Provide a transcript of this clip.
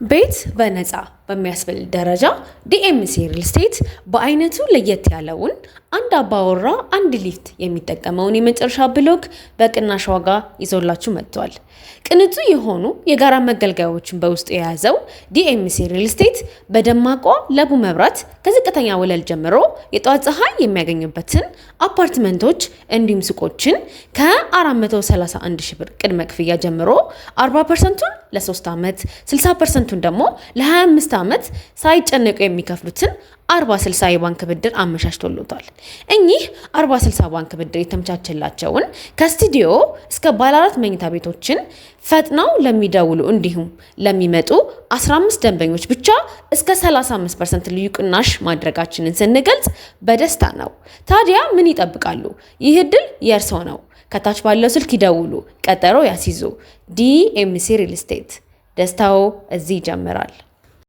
ቤት በነፃ በሚያስብል ደረጃ ዲኤምሲ ሪል ስቴት በአይነቱ ለየት ያለውን አንድ አባወራ አንድ ሊፍት የሚጠቀመውን የመጨረሻ ብሎክ በቅናሽ ዋጋ ይዞላችሁ መጥቷል። ቅንጡ የሆኑ የጋራ መገልገያዎችን በውስጡ የያዘው ዲኤምሲ ሪል ስቴት በደማቋ ለቡ መብራት ከዝቅተኛ ወለል ጀምሮ የጠዋት ፀሐይ የሚያገኙበትን አፓርትመንቶች እንዲሁም ሱቆችን ከ431 ሺህ ብር ቅድመ ክፍያ ጀምሮ 40%ቱን ለ3 ዓመት 60%ቱን ደግሞ ለ25 ዓመት ሳይጨነቁ የሚከፍሉትን 40/60 የባንክ ብድር አመቻችቶሎታል። እኚህ 40/60 ባንክ ብድር የተመቻቸላቸውን ከስቱዲዮ እስከ ባለ 4 መኝታ ቤቶችን ፈጥነው ለሚደውሉ እንዲሁም ለሚመጡ 15 ደንበኞች ብቻ እስከ 35% ልዩ ቅናሽ ማድረጋችንን ስንገልጽ በደስታ ነው። ታዲያ ምን ይጠብቃሉ? ይህ እድል የእርስዎ ነው። ከታች ባለው ስልክ ይደውሉ፣ ቀጠሮ ያስይዙ። ዲኤምሲ ሪል ስቴት፣ ደስታው እዚህ ይጀምራል።